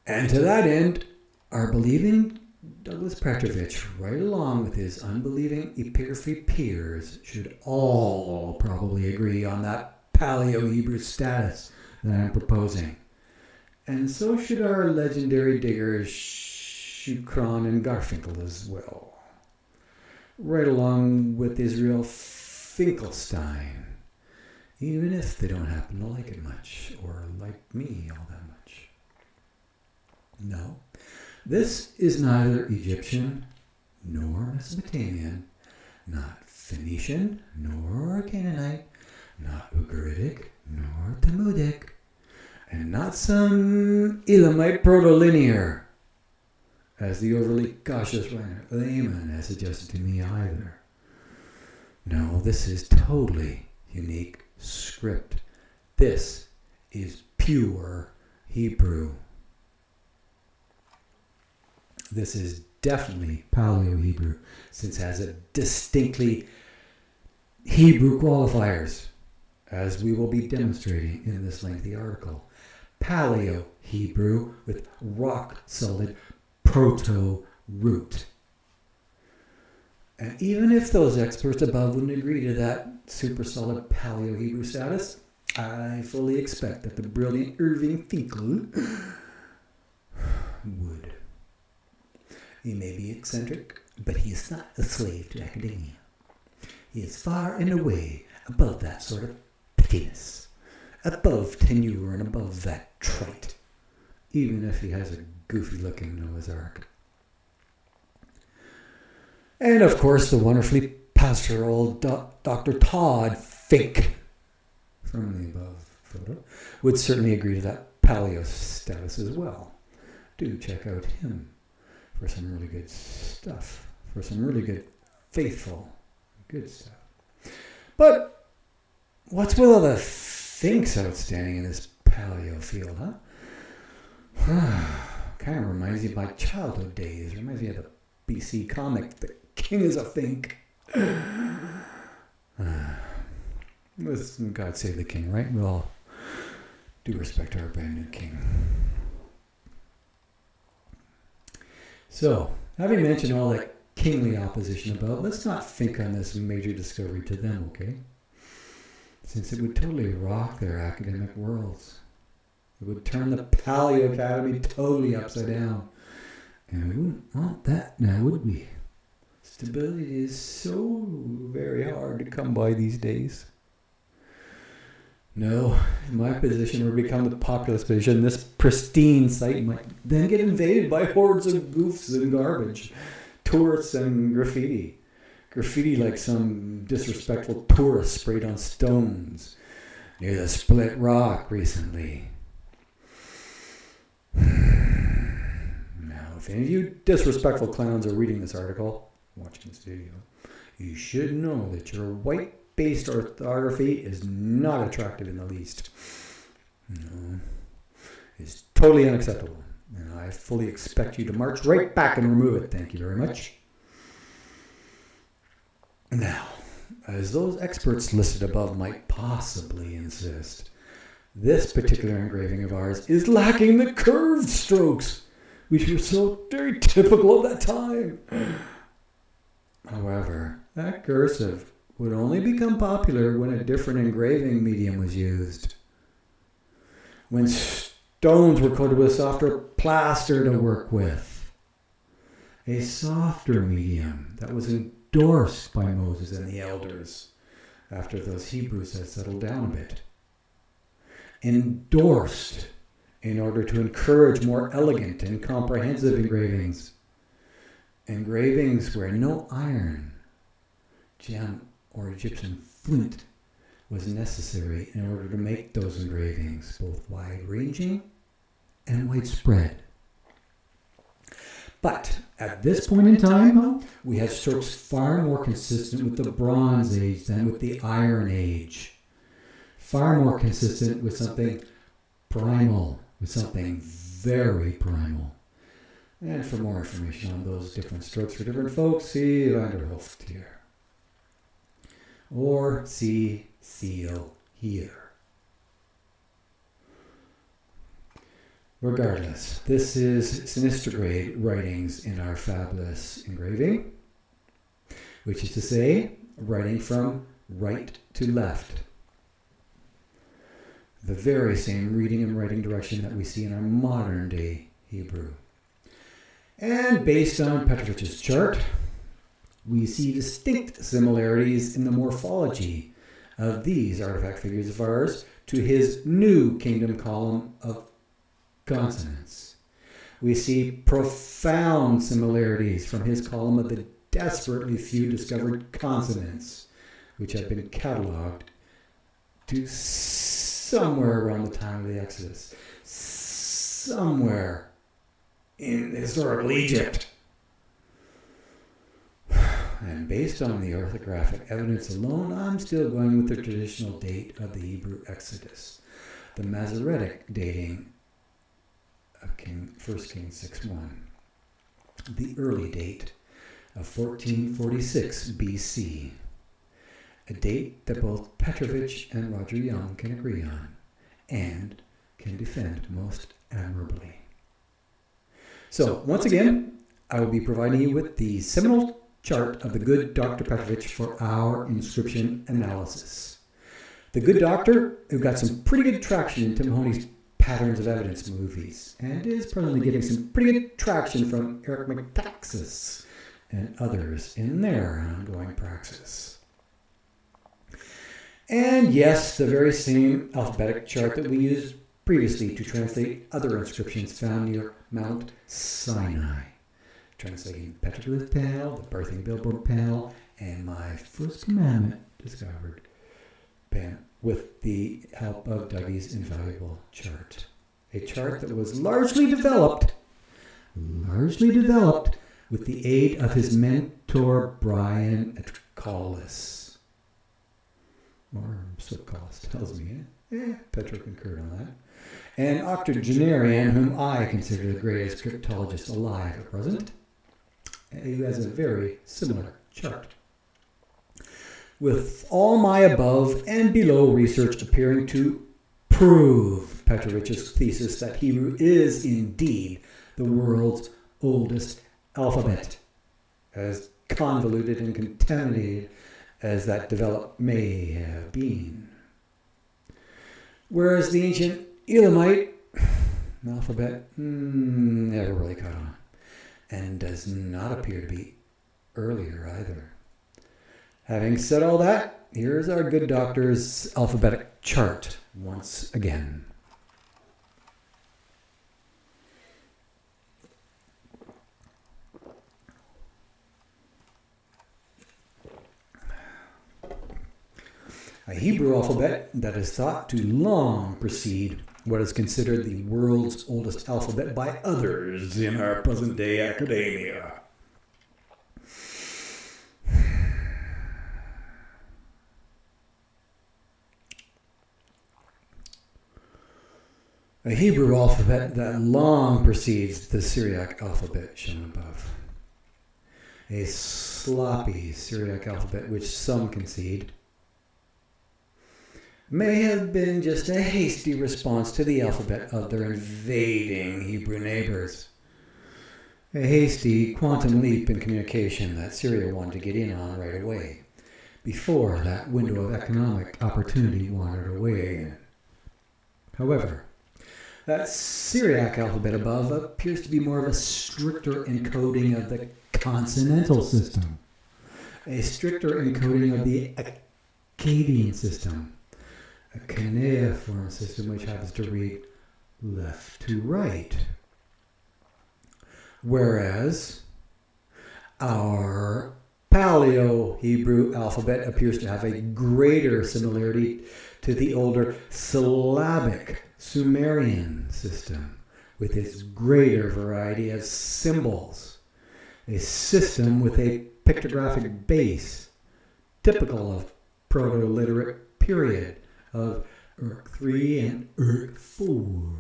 And to that end, our believing Douglas Petrovich, right along with his unbelieving epigraphy peers, should all probably agree on that paleo-Hebrew status that I'm proposing. And so should our legendary diggers Shukran and Garfinkel as well. Right along with Israel Finkelstein, even if they don't happen to like it much, or like me all that much. No, this is neither Egyptian nor Mesopotamian, not Phoenician nor Canaanite, not Ugaritic nor Talmudic, and not some Elamite protolinear, as the overly cautious writer Layman has suggested to me either. No, this is totally unique script. This is pure Hebrew. This is definitely paleo-Hebrew, since it has a distinctly Hebrew qualifiers, as we will be demonstrating in this lengthy article. Paleo-Hebrew with rock-solid proto-root. And even if those experts above wouldn't agree to that super solid paleo-Hebrew status, I fully expect that the brilliant Irving Finkel would. He may be eccentric, but he is not a slave to academia. He is far and away above that sort of pettiness, above tenure and above that trite, even if he has a goofy-looking Noah's Ark. And of course, the wonderfully pastoral Dr. Todd Fink from the above photo would certainly agree to that paleo status as well. Do check out him for some really good stuff, for some really good, faithful, good stuff. But what's with all the Finks outstanding in this paleo field, huh? Kind of reminds me of my childhood days. Reminds me of the BC comic, The King is a Fink. Listen, God save the king, right? We all do respect our brand new king. So, having mentioned all that kingly opposition above, let's not think on this major discovery to them, okay? Since it would totally rock their academic worlds. It would turn the Paleo Academy totally upside down. And we wouldn't want that now, would we? Stability is so very hard to come by these days. No, in my position would become the populist position. This pristine site might then get invaded by hordes of goofs and garbage, tourists and graffiti. Graffiti like some disrespectful tourist sprayed on stones near the Split Rock recently. Now, if any of you disrespectful clowns are reading this article, watching this video, you should know that your white-based orthography is not attractive in the least. No, it's totally unacceptable, and I fully expect you to march right back and remove it. Thank you very much. Now, as those experts listed above might possibly insist, this particular engraving of ours is lacking the curved strokes, which were so very typical of that time. However, that cursive would only become popular when a different engraving medium was used. When stones were coated with softer plaster to work with. A softer medium that was endorsed by Moses and the elders after those Hebrews had settled down a bit. Endorsed in order to encourage more elegant and comprehensive engravings. Engravings where no iron, gem, or Egyptian flint was necessary in order to make those engravings both wide-ranging and widespread. But at this point in time, we have strokes far more consistent with the Bronze Age than with the Iron Age. Far more consistent with something primal, with something very primal. And for more information on those different strokes for different folks, see Vanderhooft here. Or see Seal here. Regardless, this is sinister grade writings in our fabulous engraving, which is to say, writing from right to left. The very same reading and writing direction that we see in our modern day Hebrew. And based on Petrovich's chart, we see distinct similarities in the morphology of these artifact figures of ours to his new kingdom column of consonants. We see profound similarities from his column of the desperately few discovered consonants, which have been cataloged to somewhere around the time of the Exodus, somewhere in historical Egypt. And based on the orthographic evidence alone, I'm still going with the traditional date of the Hebrew Exodus, the Masoretic dating of 1 Kings 6:1, the early date of 1446 BC, a date that both Petrovich and Roger Young can agree on and can defend most admirably. So, once again, I will be providing you with the seminal chart of the good Dr. Petrovich for our inscription analysis. The good doctor, who got some pretty good traction in Tim Mahoney's Patterns of Evidence movies, and is presently getting some pretty good traction from Eric McTaxis and others in their ongoing praxis. And yes, the very same alphabetic chart that we used previously to translate other inscriptions found near Mount Sinai, translating the petroglyph panel, the birthing billboard panel, and my first commandment discovered panel, with the help of Dougie's invaluable chart. A chart that was largely developed with the aid of his mentor Brian Atkalis. Or so Atkalis tells me. Petro concurred on that. And octogenarian, whom I consider the greatest cryptologist alive at present, who has a very similar chart. With all my above and below research appearing to prove Petrovich's thesis that Hebrew is indeed the world's oldest alphabet, as convoluted and contaminated as that development may have been. Whereas the ancient Elamite alphabet never really caught on, and does not appear to be earlier either. Having said all that, here's our good doctor's alphabetic chart once again. A Hebrew alphabet that is thought to long precede what is considered the world's oldest alphabet by others in our present-day academia. A Hebrew alphabet that long precedes the Syriac alphabet shown above. A sloppy Syriac alphabet which some concede may have been just a hasty response to the alphabet of their invading Hebrew neighbors. A hasty quantum leap in communication that Syria wanted to get in on right away, before that window of economic opportunity wandered away. However, that Syriac alphabet above appears to be more of a stricter encoding of the consonantal system, a stricter encoding of the Akkadian system, a cuneiform system which happens to read left to right. Whereas our paleo-Hebrew alphabet appears to have a greater similarity to the older syllabic Sumerian system, with its greater variety of symbols, a system with a pictographic base, typical of Proto-Literate period of Urk III and Urk IV,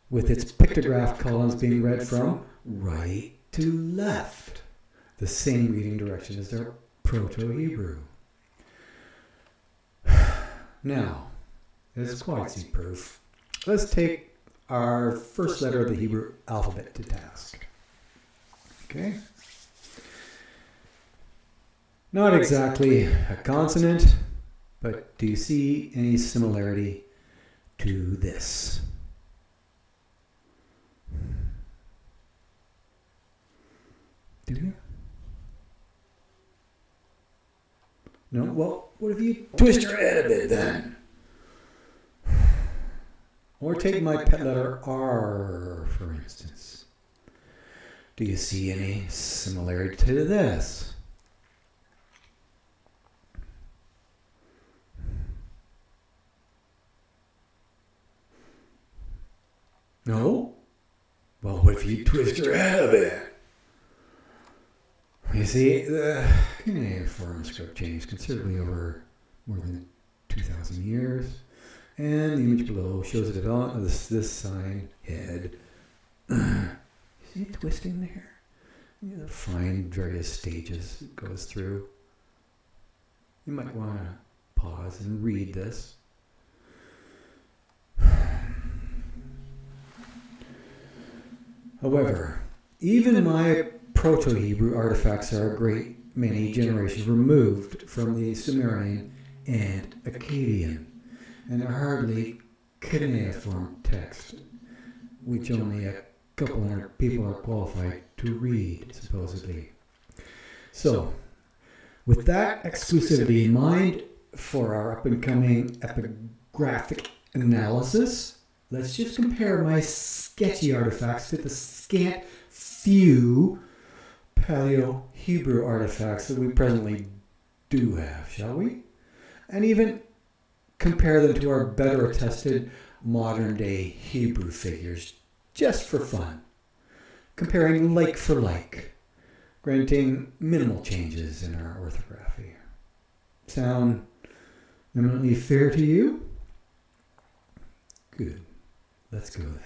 with its pictograph columns being read from right to left, the same reading direction as their Proto-Hebrew. Now, as quantity proof, let's take our first letter of the Hebrew alphabet to task. Okay? Not exactly a consonant, but do you see any similarity to this? Do you? No? Well, what if you twist your head a bit then? Or take my pet letter R, for instance. Do you see any similarity to this? No? Well, what if you twist your head a bit? You see, the cuneiform script changed considerably over more than 2,000 years. And the image below shows the development of this sign, head. You see it twisting there? You know, find various stages it goes through. You might want to pause and read this. However, even my Proto-Hebrew artifacts are a great many generations removed from the Sumerian and Akkadian, and are hardly cuneiform text, which only a couple hundred people are qualified to read, supposedly. So, with that exclusivity in mind for our up-and-coming epigraphic analysis, let's just compare my sketchy artifacts to the scant few paleo-Hebrew artifacts that we presently do have, shall we? And even compare them to our better attested modern-day Hebrew figures, just for fun. Comparing like for like, granting minimal changes in our orthography. Sound eminently fair to you? Good. Let's go then.